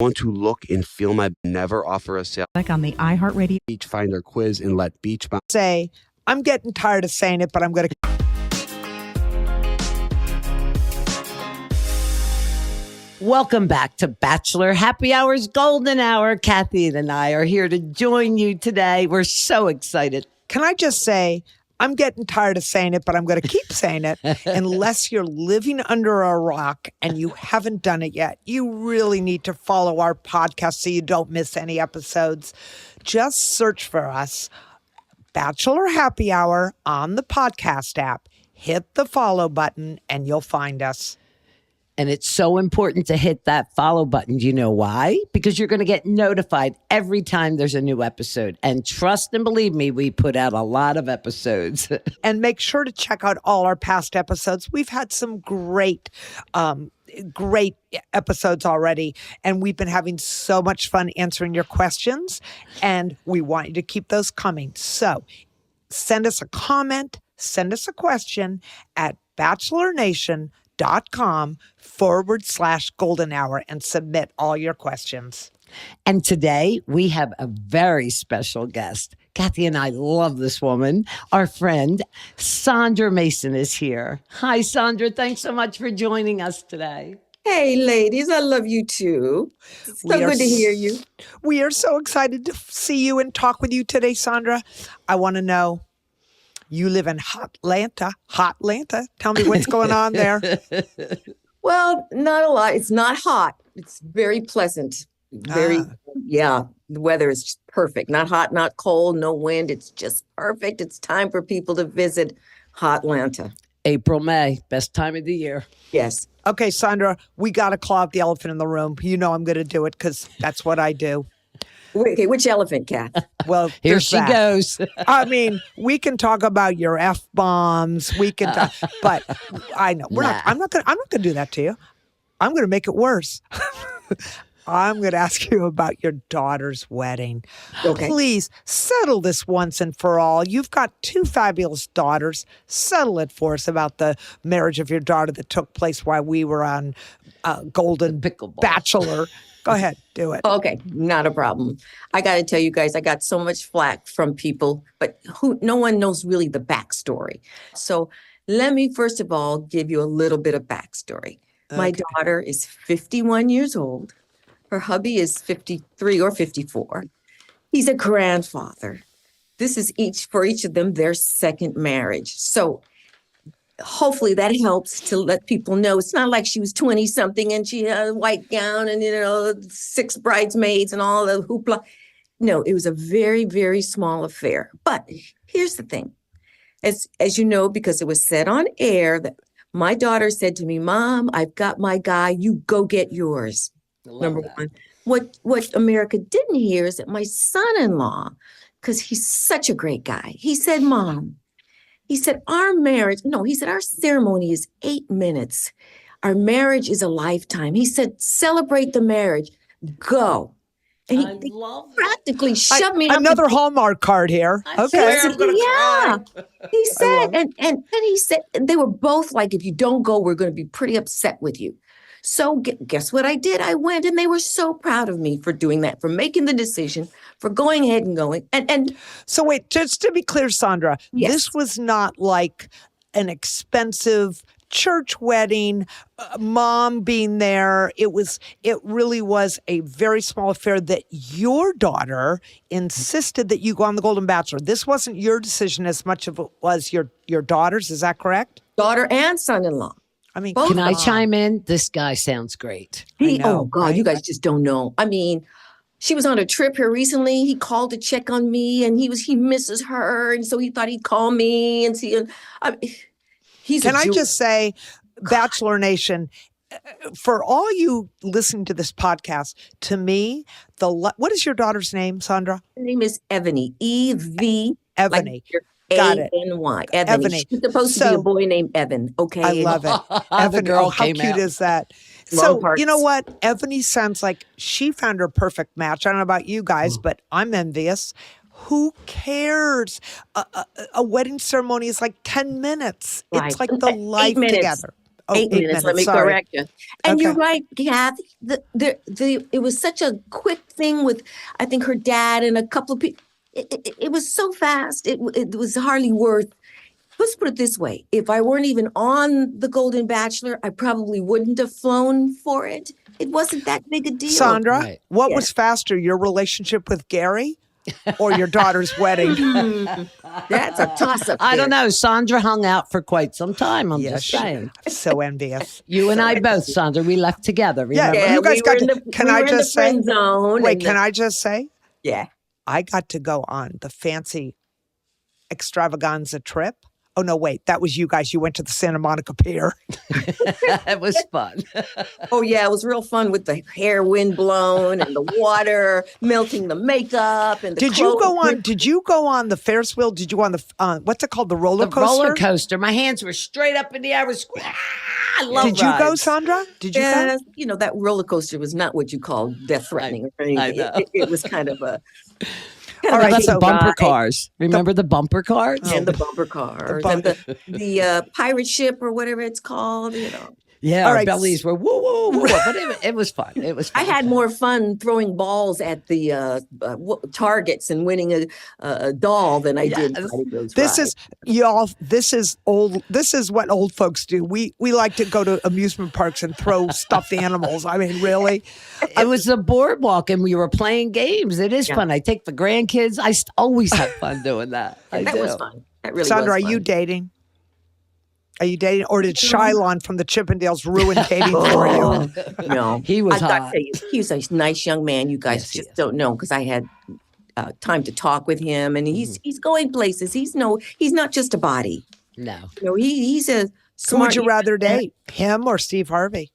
Want to look and feel my never offer a sale. Like on the iHeartRadio Beach Finder quiz and let Beach say, I'm getting tired of saying it, but I'm going to. Welcome back to Bachelor Happy Hour's Golden Hour. Kathy and I are here to join you today. We're so excited. Can I just say, I'm getting tired of saying it, but I'm going to keep saying it. Unless you're living under a rock and you haven't done it yet, you really need to follow our podcast so you don't miss any episodes. Just search for us, Bachelor Happy Hour, on the podcast app. Hit the follow button and you'll find us. And it's so important to hit that follow button. Do you know why? Because you're going to get notified every time there's a new episode. And trust and believe me, we put out a lot of episodes. And make sure to check out all our past episodes. We've had some great episodes already. And we've been having so much fun answering your questions. And we want you to keep those coming. So send us a comment, send us a question at bachelornation.com/golden hour and submit all your questions. And today we have a very special guest. Kathy and I love this woman. Our friend Sandra Mason is here. Hi, Sandra. Thanks so much for joining us today. Hey, ladies. I love you too. It's so good to hear you. We are so excited to see you and talk with you today, Sandra. I want to know, you live in Hotlanta. Tell me what's going on there. Well, not a lot. It's not hot. It's very pleasant. Yeah. The weather is just perfect. Not hot, not cold, no wind. It's just perfect. It's time for people to visit Hotlanta. April, May, best time of the year. Yes. Okay, Sandra, we got to claw out the elephant in the room. You know I'm going to do it because that's what I do. Okay, which elephant, Kath? Well, here she goes. I mean, we can talk about your F-bombs. We can talk, but I know I'm not going to do that to you. I'm going to make it worse. I'm going to ask you about your daughter's wedding. Okay. Please settle this once and for all. You've got two fabulous daughters. Settle it for us about the marriage of your daughter that took place while we were on Golden Bachelor. Go ahead, do it. Okay, not a problem. I got to tell you guys, I got so much flack from people, but no one knows really the backstory. So let me first of all give you a little bit of backstory. Okay. My daughter is 51 years old. Her hubby is 53 or 54. He's a grandfather. This is for each of them their second marriage. So hopefully that helps to let people know it's not like she was 20 something and she had a white gown and, 6 bridesmaids and all the hoopla. No, it was a very, very small affair. But here's the thing. As you know, because it was said on air, that my daughter said to me, Mom, I've got my guy, you go get yours. Number one. What America didn't hear is that my son-in-law, because he's such a great guy, he said, Mom, he said, our ceremony is 8 minutes. Our marriage is a lifetime. He said, celebrate the marriage. Go. And he practically shoved me another Hallmark card here. Okay. Yeah. He said, and he said, they were both like, if you don't go, we're going to be pretty upset with you. So guess what I did? I went, and they were so proud of me for doing that, for making the decision, for going ahead and going. And so wait, just to be clear, Sandra, yes. This was not like an expensive church wedding, mom being there. It really was a very small affair that your daughter insisted that you go on the Golden Bachelor. This wasn't your decision as much as it was your daughter's. Is that correct? Daughter and son-in-law. I mean, can I chime in? This guy sounds great. Oh God, right? You guys just don't know. I mean, she was on a trip here recently. He called to check on me, and he misses her, and so he thought he'd call me and see. Can I just say, Bachelor Nation, for all you listening to this podcast, to me, what is your daughter's name, Sandra? Her name is Ebony. E-V. Ebony. Like Got it. A-N-Y. Ebony. She's supposed to be a boy named Evan. Okay. I love it. Evan, girl how came cute out. is that? Long So, parts. you know what? Ebony sounds like she found her perfect match. I don't know about you guys, but I'm envious. Who cares? A wedding ceremony is like 10 minutes. Right. It's like the 8 life minutes. together. Oh, 8 minutes. Let me sorry. correct you. And Okay. you're right, Kathy. It was such a quick thing with, I think, her dad and a couple of people. It was so fast. It was hardly worth. Let's put it this way: if I weren't even on the Golden Bachelor, I probably wouldn't have flown for it. It wasn't that big a deal. Sandra, Right. what Yeah. was faster, your relationship with Gary or your daughter's wedding? That's a toss-up. I don't there. know. Sandra hung out for quite some time. I'm Yes, just she- saying. So envious. You and I both, Sandra, we left together. Yeah, Remember? you guys we got were in to- the, can we I were in just the say- friend zone. Wait, and can the- I just say? Yeah. I got to go on the fancy extravaganza trip. Oh, no, wait. That was you guys. You went to the Santa Monica Pier. It was fun. Oh yeah, it was real fun with the hair wind blown and the water melting the makeup and the Did you clothes. go on? Did you go on the Ferris wheel? Did you go on the what's it called? The roller The coaster? roller coaster. My hands were straight up in the air. I love Did you go, rides. Sandra? Did you go? Yeah, you know, that roller coaster was not what you call death threatening or anything. I know. It was kind of a All What right, about so- the bumper cars? Remember the bumper cars? and the bumper cars bum- and the pirate ship or whatever it's called. You know, Yeah, All our right. bellies were woo woo woo, but it was fun. It was I fun. had more fun throwing balls at the targets and winning a doll than I did Yes. riding those This rides. is y'all. This is old. This is what old folks do. We like to go to amusement parks and throw stuffed animals. I mean, really. It was the boardwalk, and we were playing games. It is Yeah. fun. I take the grandkids. I always have fun doing that. I that do. was fun. That really Sandra, was are you fun. dating? Are you dating, or did Shylon from the Chippendales ruin dating for you? Oh, no, He was I gotta hot. tell you, he was a nice young man. You guys Yes, he just is. don't know because I had time to talk with him, and he's Mm-hmm. going places. He's not just a body. No. You know, he's a Who would smart. you rather date, him or Steve Harvey?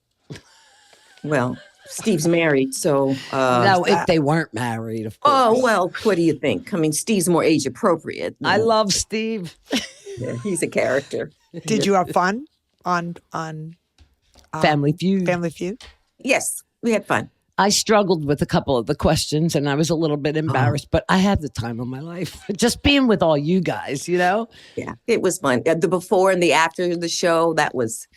Well, Steve's married, so. No, if they weren't married, of course. Oh well, what do you think? I mean, Steve's more age appropriate. I love Steve. Yeah, he's a character. Did you have fun on Family Feud. Family Feud? Yes, we had fun. I struggled with a couple of the questions and I was a little bit embarrassed, but I had the time of my life. Just being with all you guys, you know? Yeah, it was fun. The before and the after the show, that was,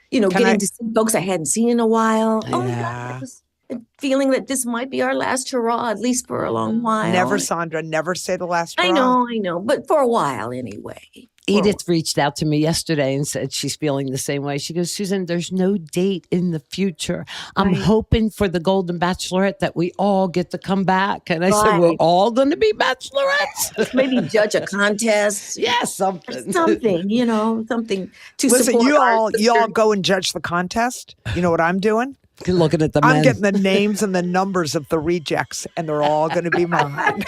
you know, Can getting I- to see folks I hadn't seen in a while. Oh my Yeah. God, it was a feeling that this might be our last hurrah, at least for a long while. Never, Sandra. Never say the last I hurrah. know, but for a while anyway. Edith reached out to me yesterday and said she's feeling the same way. She goes, Susan, there's no date in the future. I'm Right. hoping for the Golden Bachelorette that we all get to come back. And I said, we're Right. all going to be bachelorettes? Maybe judge a contest. Yeah, Or something. something, you know, something to Listen, support you our all sister. go and judge the contest. You know what I'm doing? Looking at the I'm men. getting the names and the numbers of the rejects, and they're all going to be mine.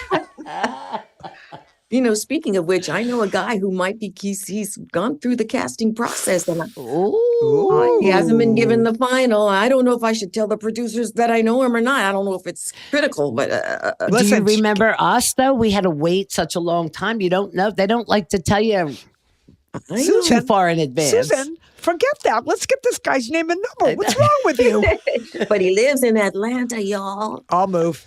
You know, speaking of which, I know a guy who might be, he's gone through the casting process and he hasn't been given the final. I don't know if I should tell the producers that I know him or not. I don't know if it's critical, but Do you Listen, remember us, though? We had to wait such a long time. You don't know. They don't like to tell you I know. too Susan, far in advance. Susan, forget that. Let's get this guy's name and number. What's wrong with you? But he lives in Atlanta, y'all. I'll move.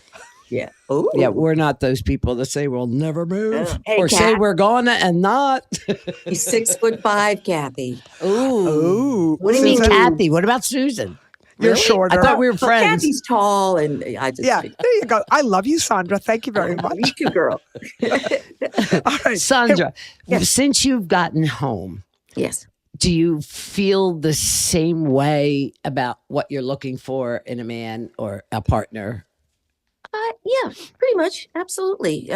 Yeah. Oh, Yeah, we're not those people that say we'll never move Hey, or say Kat. we're gonna and not. he's 6'5", Kathy. Ooh. Ooh. What do you mean, Susan, Kathy, what about Susan? You're Really? shorter. I thought we were Well, friends. Kathy's tall, and I just Yeah, there you go. I love you, Sandra. Thank you very much. You too, girl. All right. Sandra, Yes. since you've gotten home, Yes. do you feel the same way about what you're looking for in a man or a partner? Yeah, pretty much. Absolutely.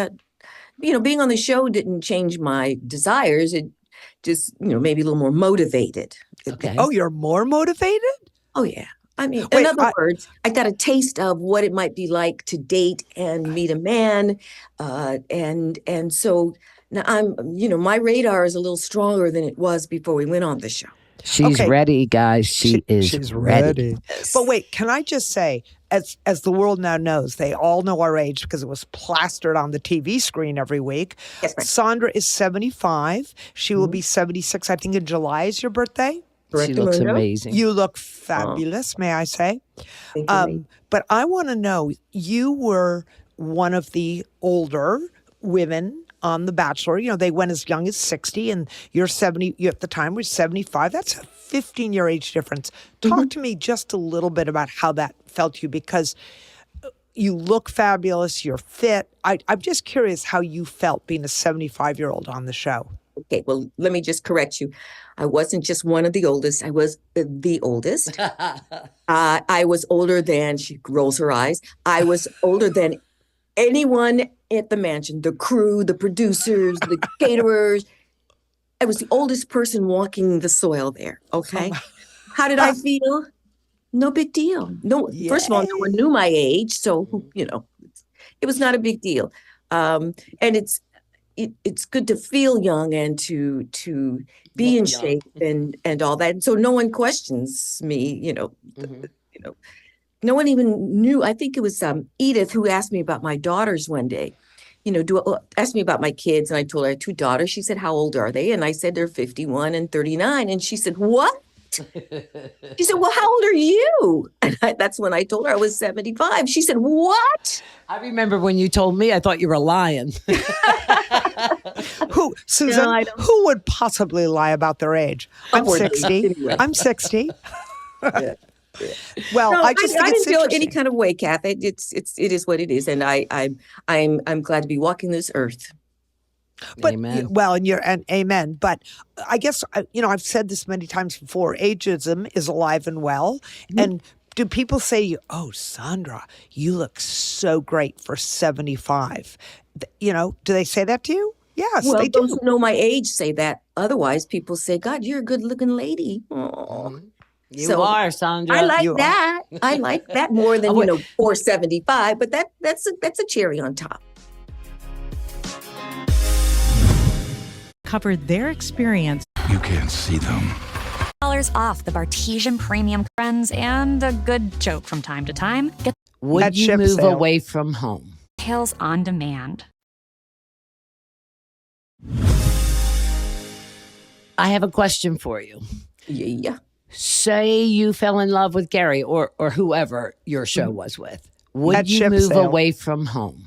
You know, being on the show didn't change my desires. It just, you know, made me a little more motivated. Okay. Oh, you're more motivated? Oh, yeah. I mean, Wait, in other words, I got a taste of what it might be like to date and meet a man. And so now you know, my radar is a little stronger than it was before we went on the show. She's Okay. ready, guys. She's She's ready. But wait, can I just say, as the world now knows, they all know our age because it was plastered on the TV screen every week. Yes, ma'am. Sandra is 75. She will be 76, I think, in July is your birthday. She looks Correctamundo? amazing. You look fabulous, may I say? Thank you, But I want to know, you were one of the older women on The Bachelor. You know, they went as young as 60 and you're 70, you at the time were 75. That's a 15-year age difference. Talk to me just a little bit about how that felt to you, because you look fabulous, you're fit. I'm just curious how you felt being a 75-year-old on the show. Okay, well, let me just correct you. I wasn't just one of the oldest. I was the oldest. I was older than, she rolls her eyes, I was older than anyone at the mansion, the crew, the producers, the caterers. I was the oldest person walking the soil there, okay? How did I feel? No big deal. No, first of all, no one knew my age, so, it was not a big deal. And it's good to feel young and to be in shape and all that. And so no one questions me, no one even knew. I think it was Edith who asked me about my daughters one day. Asked me about my kids, and I told her I had two daughters. She said, "How old are they?" And I said, "They're 51 and 39." And she said, "What?" She said, "Well, how old are you?" And that's when I told her I was 75. She said, "What?" I remember when you told me, I thought you were lying. Who, Susan, No, who would possibly lie about their age? I'm Upward 60. anyway. I'm 60. Yeah. Well, No, I just think I it's didn't feel any interesting. kind of way, Kath. It is what it is, and I'm glad to be walking this earth. But Amen. well, and amen. But I guess I've said this many times before. Ageism is alive and well. And do people say, "Oh, Sandra, you look so great for 75"? Do they say that to you? Yes, Well, they those do. who know my age say that. Otherwise, people say, "God, you're a good-looking lady." Aw. You So, are, Sandra. I like You are. that. I like that more than Oh, wait. 475. But that's a cherry on top. Covered their experience. You can't see them. Dollars off the Bartesian Premium Friends and a good joke from time to time. Get Would That you ship move sailed. away from home? details on demand. I have a question for you. Yeah. Say you fell in love with Gary or whoever your show was with. Would That you ship move sailed. away from home?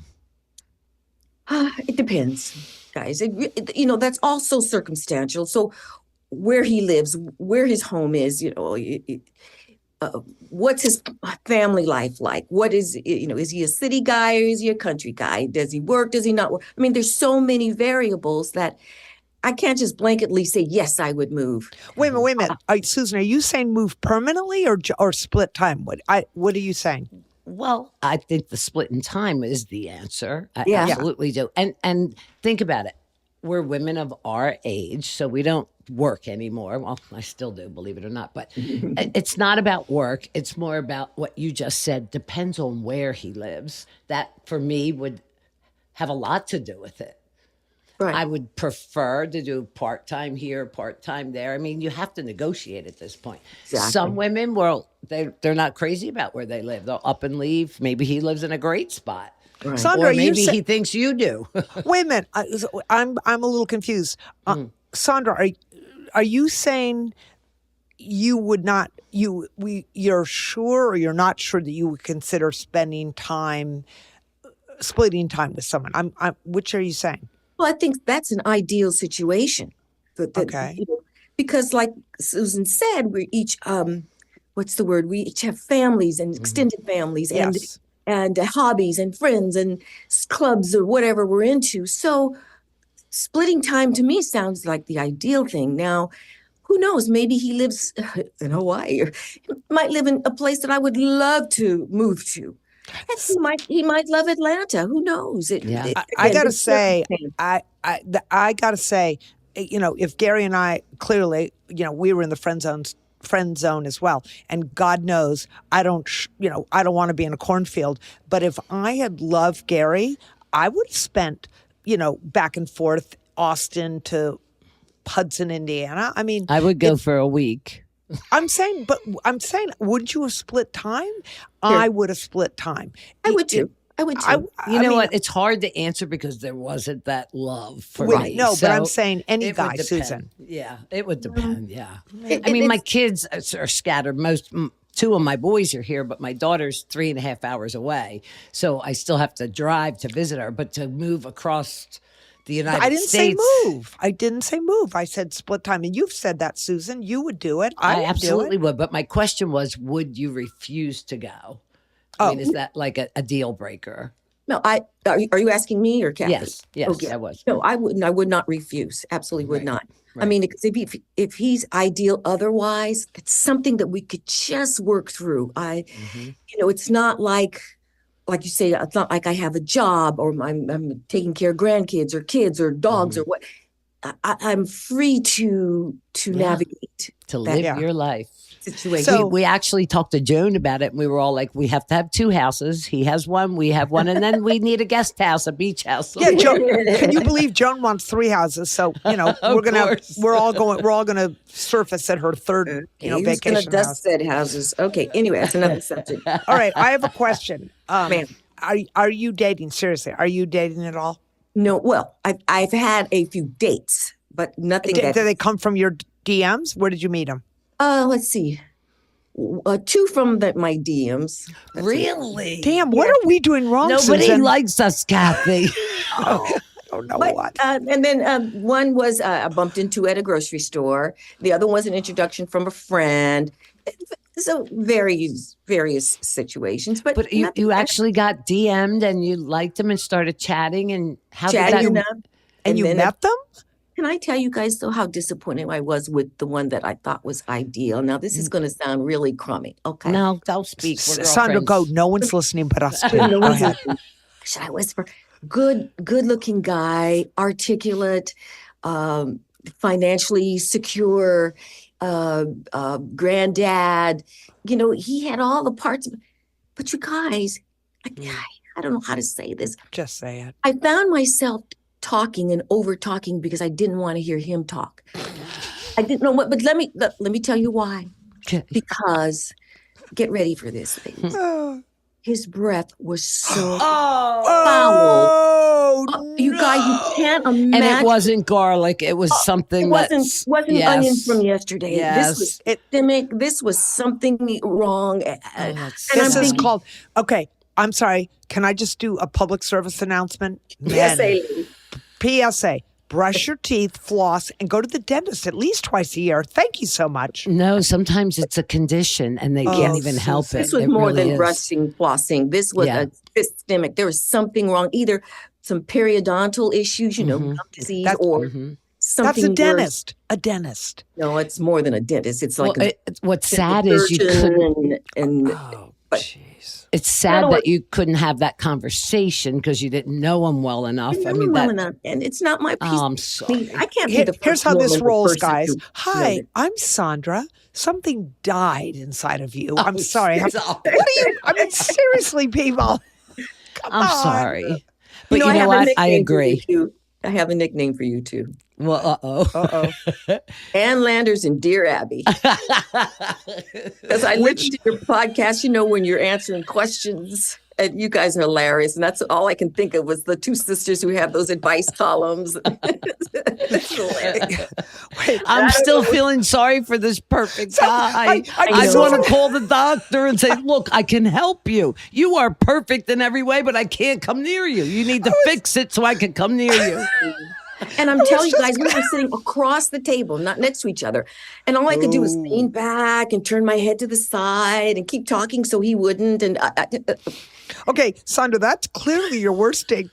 It depends, guys. That's also circumstantial. So where he lives, where his home is, what's his family life like? What is he a city guy or is he a country guy? Does he work? Does he not work? I mean, there's so many variables that I can't just blanketly say, yes, I would move. Wait a minute. Susan, are you saying move permanently or split time? What are you saying? Well, I think the split in time is the answer. I Yeah. absolutely do. And think about it. We're women of our age, so we don't work anymore. Well, I still do, believe it or not. But it's not about work. It's more about what you just said. Depends on where he lives. That, for me, would have a lot to do with it. Right. I would prefer to do part-time here, part-time there. I mean, you have to negotiate at this point. Exactly. Some women, well, they're not crazy about where they live. They'll up and leave. Maybe he lives in a great spot. Right. Sandra, Or are you maybe he thinks you do. Wait a minute. I'm a little confused. Sandra, are you saying you would not? You're sure or you're not sure that you would consider splitting time with someone? Which are you saying? Well, I think that's an ideal situation. Okay. Because like Susan said, we're each, what's the word? We each have families and extended families Yes. and hobbies and friends and clubs or whatever we're into. So splitting time to me sounds like the ideal thing. Now, who knows? Maybe he lives in Hawaii or he might live in a place that I would love to move to. And he might love Atlanta. Who knows? Yeah. I Again, gotta it's say, circumstance. I gotta say, if Gary and I clearly, we were in the friend zone as well, and God knows I don't want to be in a cornfield. But if I had loved Gary, I would have spent, back and forth Austin to Hudson, Indiana. I mean, I would go for a week. I'm saying, would you have split time? I would have split time. I would too. I would too. You know what? It's hard to answer because there wasn't that love for Right. me. No, but I'm So saying any it would guy, depend. Susan. Yeah, it would depend. Yeah. It- I mean, my it's- kids are scattered. Two of my boys are here, but my daughter's 3.5 hours away. So I still have to drive to visit her. But to move across the United I didn't States. say move. I didn't say move. I said split time. And you've said that, Susan. You would do it. I would absolutely do it. would. But my question was, would you refuse to go? Oh. I mean, is that like a deal breaker? No, are you asking me or Kathy? Yes, Okay. I was. No, I wouldn't. I would not refuse. Absolutely would Right, not. I right. mean, because if he's ideal otherwise, it's something that we could just work through. It's not like you say, it's not like I have a job or I'm taking care of grandkids or kids or dogs or what. I'm free to navigate To that live your life. situation. So- We actually talked to Joan about it, and we were all like, we have to have 2 houses. He has one, we have one, and then we need a guest house, a beach house. Yeah, Joan, can you believe Joan wants 3 houses? So, we're all gonna surface at her third, Who's gonna vacation dust house. said houses? Okay. Anyway, that's another subject. All right, I have a question. Ma'am. Are you dating? Seriously, are you dating at all? No, well, I've had a few dates, but nothing. Did they come from your DMs? Where did you meet them? Let's see. 2 from my DMs. Really? Damn, what are we doing wrong, Nobody Susan? likes us, Kathy. I don't know what. And then one was I bumped into at a grocery store. The other was an introduction from a friend. So various situations, but But you actually got DM'd and you liked him and started chatting, and how did chatting that? enough. And you then met them? Can I tell you guys though how disappointed I was with the one that I thought was ideal? Now this is going to sound really crummy. Okay. No, don't speak. We're Sandra, go. girlfriends. No one's listening but us. Two. No Go one's ahead. listening. Should I whisper? Good looking guy, articulate, financially secure, granddad. He had all the parts. But you guys, I don't know how to say this. Just say it. I found myself talking and over talking because I didn't want to hear him talk. I didn't know what, but let me tell you why. Because get ready for this, ladies. His breath was so foul. Oh, You guys, you can't imagine. And it wasn't garlic. It was something It wasn't yes. onion from yesterday. Yes. This was systemic. This was something wrong. that's And This I'm is thinking, called. Okay, I'm sorry. Can I just do a public service announcement? yes, Men, lady. PSA. Brush your teeth, floss, and go to the dentist at least twice a year. Thank you so much. No, sometimes it's a condition and they can't even help it. This was It more really than is. brushing, flossing. This was Yeah. a systemic. There was something wrong. Either some periodontal issues, gum disease, That's- or something That's a worse. dentist. A dentist. No, it's more than a dentist. It's like What's sad is you couldn't. surgeon and Oh, But- jeez. It's sad know that what- you couldn't have that conversation because you didn't know him well enough. I mean, well that. enough, and it's not my piece. Oh, I'm sorry. I can't be the first Here's how this woman or rolls, person guys. to know Hi, that. I'm Sandra. Something died inside of you. I'm Oh, sorry. stop. What are you? I mean, seriously, people. Come I'm on. sorry. But you I know have a what? I nickname for you agree. too. I have a nickname for you too. Well, Uh-oh. Ann Landers and Dear Abby. Because I listen to your podcast, when you're answering questions, and you guys are hilarious. And that's all I can think of was the 2 sisters who have those advice columns. It's hilarious. Wait, I'm still feeling sorry for this perfect guy. I I so- want to call the doctor and say, look, I can help you. You are perfect in every way, but I can't come near you. You need to fix it so I can come near you. And I'm telling you guys, we were sitting across the table, not next to each other. And all I could do was lean back and turn my head to the side and keep talking so he wouldn't. And Okay, Sandra, that's clearly your worst date.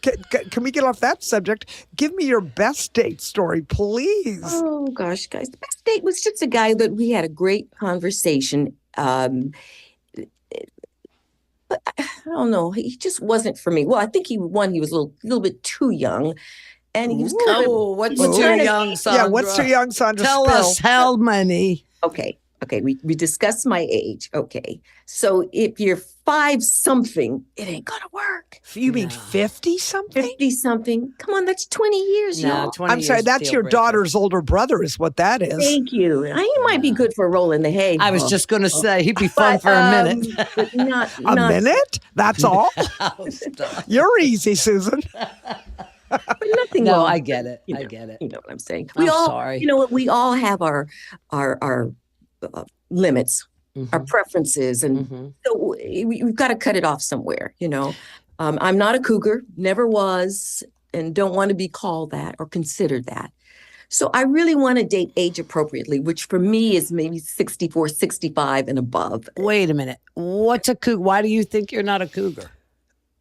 Can we get off that subject? Give me your best date story, please. oh gosh, guys, the best date was just a guy that we had a great conversation. But I don't know, he just wasn't for me. Well, I think he was a little bit too young. And he was kind of, what's was too kind of- young, Sandra? Yeah, what's too young, Sandra? Tell Spill. us how many. okay, we discussed my age. Okay. So if you're 5-something, it ain't gonna work. You mean 50-something? 50-something. Come on, that's 20 years, No, y'all. 20 I'm sorry, years that's deal your breaker. daughter's older brother is what that is. Thank you. He might be good for a roll in the hay. I was just going to say, he'd be fun But, for a minute. but not A minute? That's all? Oh, stop. You're easy, Susan. But nothing No, wrong. I get it. You I know, get it. You know what I'm saying? I'm We all, sorry. you know what? We all have our limits, our preferences, and so we've got to cut it off somewhere. I'm not a cougar, never was. and don't want to be called that or considered that. So I really want to date age appropriately, which for me is maybe 64, 65 and above. Wait a minute. What's a cougar? Why do you think you're not a cougar?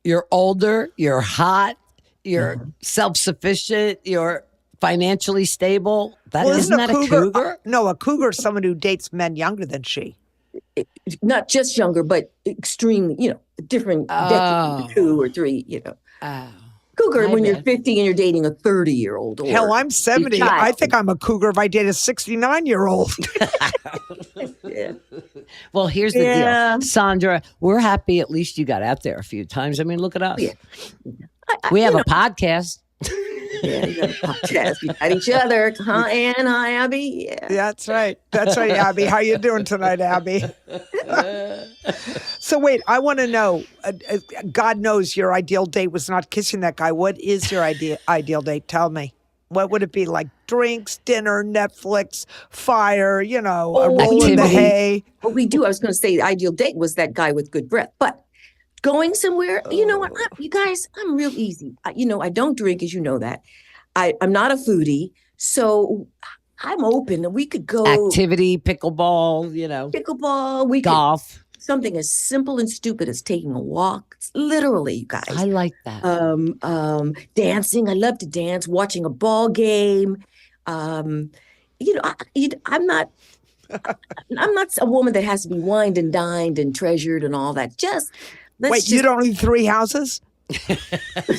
You're older, you're hot, you're self-sufficient, you're financially stable. Isn't that a cougar? No, a cougar is someone who dates men younger than she. Not just younger, but extremely, different decade, 2 or 3, Oh. Cougar when you're 50 and you're dating a 30-year-old. Hell, I'm 70. I think I'm a cougar if I date a 69-year-old. Yeah. Well, here's the deal. Sandra, we're happy at least you got out there a few times. I mean, look at us. Yeah. We have a podcast. Yeah, you got a podcast. We got each other. Huh, Ann? Hi, Abby. Yeah. That's right. That's right, Abby. How you doing tonight, Abby? So wait, I want to know, God knows your ideal date was not kissing that guy. What is your ideal date? Tell me. What would it be like? Drinks, dinner, Netflix, fire, a roll in the hay? What we do, I was going to say the ideal date was that guy with good breath. But going somewhere, you know what? You guys, I'm real easy. I don't drink, as you know that. I'm not a foodie. So I'm open. And we could go. Activity, pickleball, Pickleball. Golf. Something as simple and stupid as taking a walk. It's literally, you guys. I like that. Dancing. I love to dance. Watching a ball game. I'm not a woman that has to be wined and dined and treasured and all that. You don't need 3 houses?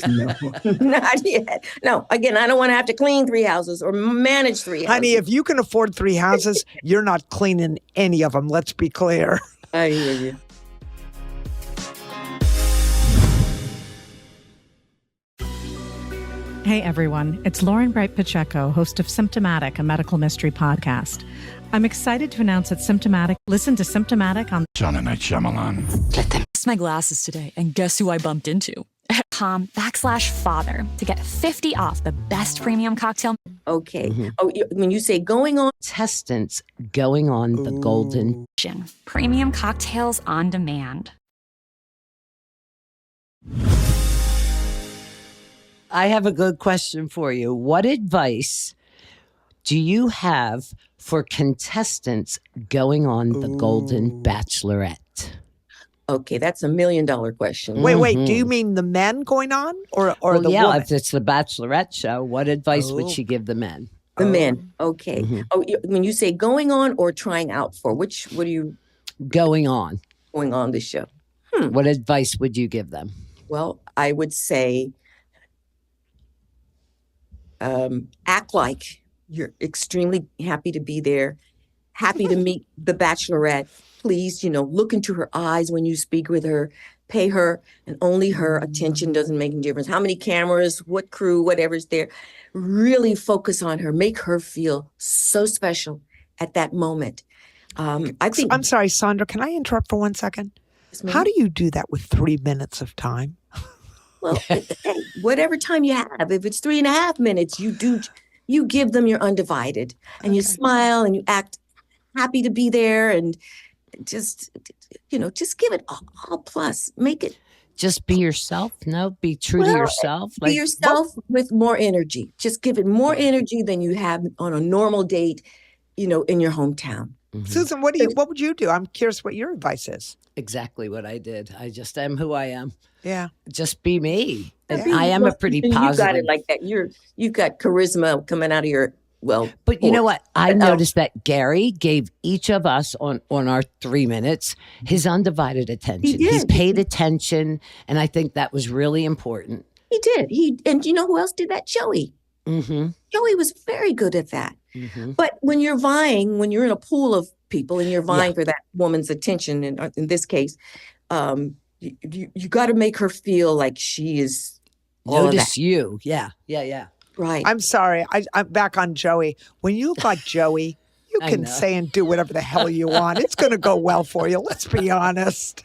No, not yet. No, again, I don't want to have to clean 3 houses or manage 3 houses. Honey, if you can afford 3 houses, you're not cleaning any of them. Let's be clear. I hear you. Hey everyone, it's Lauren Bright Pacheco, host of Symptomatic, a medical mystery podcast. I'm excited to announce that listen to Symptomatic on John and Night Shyamalan. Lost my glasses today, and guess who I bumped into? .com/father to get 50 off the best premium cocktail. Okay. Oh, when you say going on. Contestants going on the golden. Premium cocktails on demand. I have a good question for you. What advice do you have for contestants going on the Golden Bachelorette? Okay, that's $1 million question. Wait. Do you mean the men going on or the woman? If it's the Bachelorette show, what advice would she give the men? The men. Okay. When you say going on or trying out for, what are you going on the show? What advice would you give them? Well, I would say act like you're extremely happy to be there, happy to meet the Bachelorette. Please, look into her eyes when you speak with her, pay her and only her attention. Doesn't make any difference. How many cameras, what crew, whatever's there. Really focus on her, make her feel so special at that moment. I'm sorry, Sandra, can I interrupt for 1 second? Yes, how do you do that with 3 minutes of time? Well, whatever time you have, if it's 3.5 minutes, you give them your undivided and you smile and you act happy to be there and just give it all plus. Make it. Just be yourself. No, be true to yourself. Be yourself with more energy. Just give it more energy than you have on a normal date, in your hometown. Mm-hmm. Susan, what would you do? I'm curious what your advice is. Exactly what I did. I just am who I am. Yeah. Just be me. Yeah. I am a pretty positive. You got it like that. You've got charisma coming out of your But you know what? I noticed that Gary gave each of us on our 3 minutes his undivided attention. He's paid attention, and I think that was really important. He did. And you know who else did that? Joey. Mm-hmm. Joey was very good at that. Mm-hmm. But when you're in a pool of people and you're vying for that woman's attention, and in this case, you got to make her feel like she is all notice of that. You. Yeah. Right. I'm sorry. I'm back on Joey. When you look like Joey, you can say and do whatever the hell you want. It's going to go well for you. Let's be honest.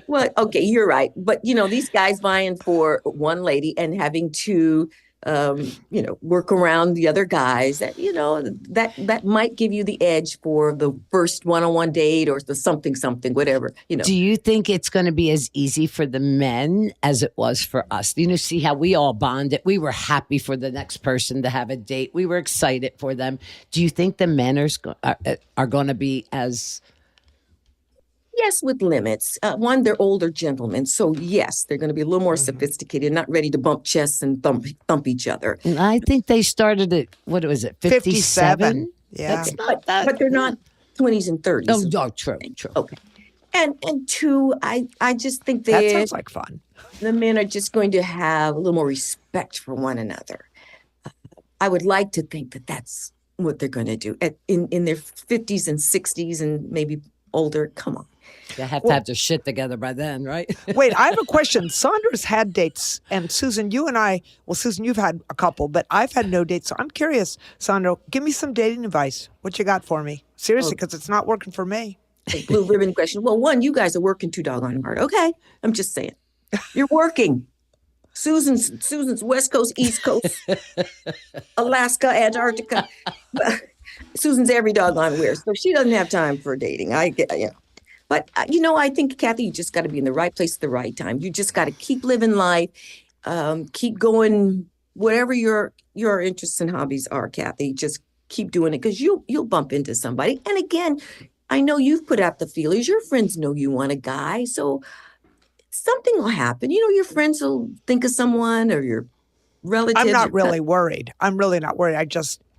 Well, okay, you're right. But, these guys vying for one lady and having to work around the other guys that might give you the edge for the first one-on-one date or the something, whatever. Do you think it's going to be as easy for the men as it was for us? See how we all bonded. We were happy for the next person to have a date. We were excited for them. Do you think the men are going to be as... Yes, with limits. One, they're older gentlemen. So yes, they're going to be a little more sophisticated, not ready to bump chests and thump each other. And I think they started at, what was it, 57? Yeah. That's not that. But they're not 20s and 30s. Oh, true. Okay. And two, I just think That sounds like fun. the men are just going to have a little more respect for one another. I would like to think that that's what they're going to do in their 50s and 60s and maybe older. Come on. They have to have their shit together by then, right? Wait, I have a question. Sandra's had dates, and Susan, Susan, you've had a couple, but I've had no dates. So I'm curious, Sandra, give me some dating advice. What you got for me? Seriously, because it's not working for me. Blue ribbon question. Well, one, you guys are working too doggone hard. Okay. I'm just saying. You're working. Susan's West Coast, East Coast, Alaska, Antarctica. Susan's every doggone where. So she doesn't have time for dating. I get, But, I think, Kathy, you just got to be in the right place at the right time. You just got to keep living life, keep going, whatever your interests and hobbies are, Kathy, just keep doing it because you'll bump into somebody. And again, I know you've put out the feelers. Your friends know you want a guy. So something will happen. Your friends will think of someone or your relatives. I'm not really worried. I'm really not worried.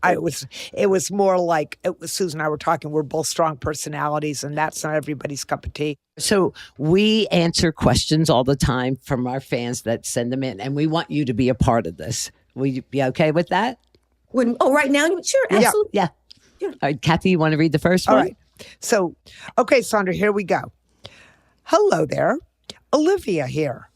It was more like Susan and I were talking. We're both strong personalities, and that's not everybody's cup of tea. So we answer questions all the time from our fans that send them in, and we want you to be a part of this. Will you be okay with that? Right now? Sure, absolutely. Yeah. All right, Kathy, you want to read the first one? All right. So, okay, Sandra, here we go. Hello there. Olivia here.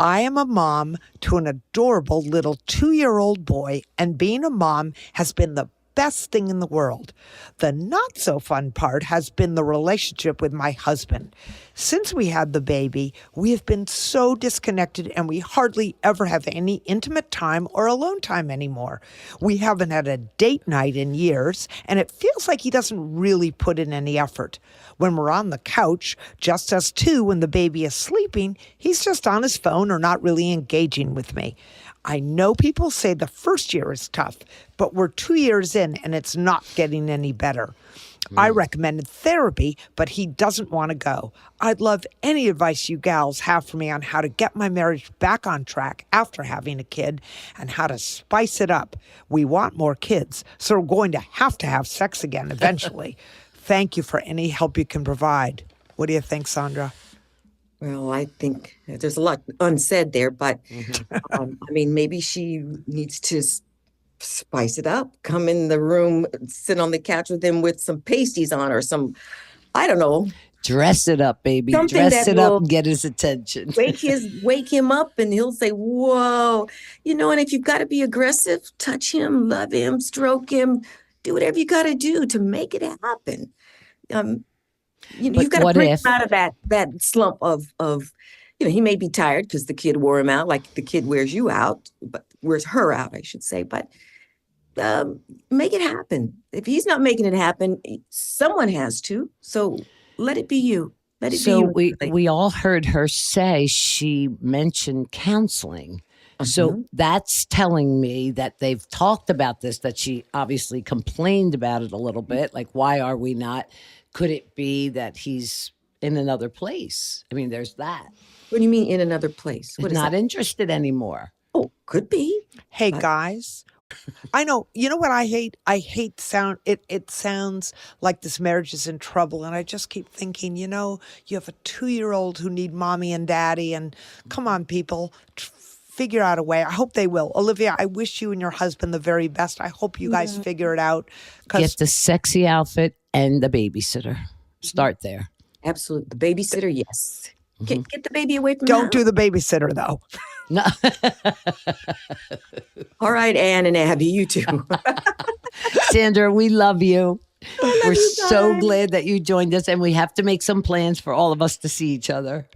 I am a mom to an adorable little 2-year-old boy, and being a mom has been the best thing in the world. The not so fun part has been the relationship with my husband. Since we had the baby, we have been so disconnected and we hardly ever have any intimate time or alone time anymore. We haven't had a date night in years, and it feels like he doesn't really put in any effort. When we're on the couch, just us two when the baby is sleeping, he's just on his phone or not really engaging with me. I know people say the first year is tough, but we're 2 years in and it's not getting any better. I recommended therapy, but he doesn't want to go. I'd love any advice you gals have for me on how to get my marriage back on track after having a kid and how to spice it up. We want more kids, so we're going to have sex again eventually. Thank you for any help you can provide. What do you think, Sandra? Well, I think there's a lot unsaid there, but maybe she needs to spice it up, come in the room, sit on the couch with him with some pasties on or some, I don't know. Dress it up, baby. Something Dress that it up will and get his attention. Wake him up and he'll say, whoa, and if you've got to be aggressive, touch him, love him, stroke him, do whatever you got to do to make it happen. You've got to bring him out of that slump of he may be tired because the kid wore him out, like the kid wears you out, but wears her out, I should say. But make it happen. If he's not making it happen, someone has to. So let it be you. Let it be you. We all heard her say she mentioned counseling. So that's telling me that they've talked about this, that she obviously complained about it a little bit. Like, why are we not? Could it be that he's in another place? I mean, there's that. What do you mean in another place? What not interested anymore. Oh, could be. Hey, guys. I know. You know what I hate? I hate sound. It sounds like this marriage is in trouble. And I just keep thinking, you have a 2-year-old who need mommy and daddy. And come on, people. Figure out a way. I hope they will. Olivia, I wish you and your husband the very best. I hope you guys figure it out. Get the sexy outfit and the babysitter. Start there. Absolutely. The babysitter, yes. Get the baby away from Don't do the babysitter, though. No. All right, Ann and Abby, you too. Sandra, we love you. We're you so guys. glad that you joined us, and we have to make some plans for all of us to see each other.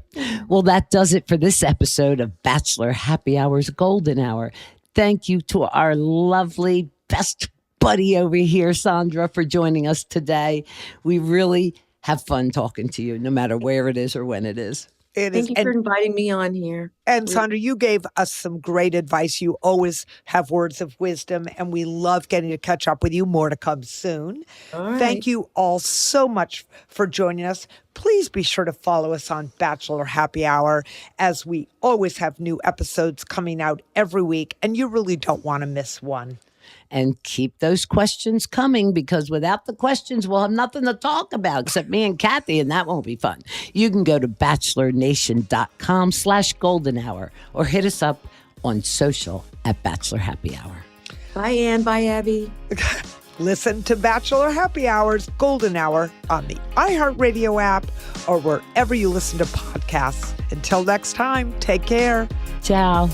Well, that does it for this episode of Bachelor Happy Hour's Golden Hour. Thank you to our lovely best buddy over here, Sandra, for joining us today. We really have fun talking to you, no matter where it is or when it is. Thank you for inviting me on here. And Sandra, you gave us some great advice. You always have words of wisdom, and we love getting to catch up with you. More to come soon. All right. Thank you all so much for joining us. Please be sure to follow us on Bachelor Happy Hour, as we always have new episodes coming out every week, and you really don't want to miss one. And keep those questions coming, because without the questions, we'll have nothing to talk about except me and Kathy, and that won't be fun. You can go to bachelornation.com/golden hour or hit us up on social at Bachelor Happy Hour. Bye, Ann. Bye, Abby. Listen to Bachelor Happy Hour's Golden Hour on the iHeartRadio app or wherever you listen to podcasts. Until next time, take care. Ciao.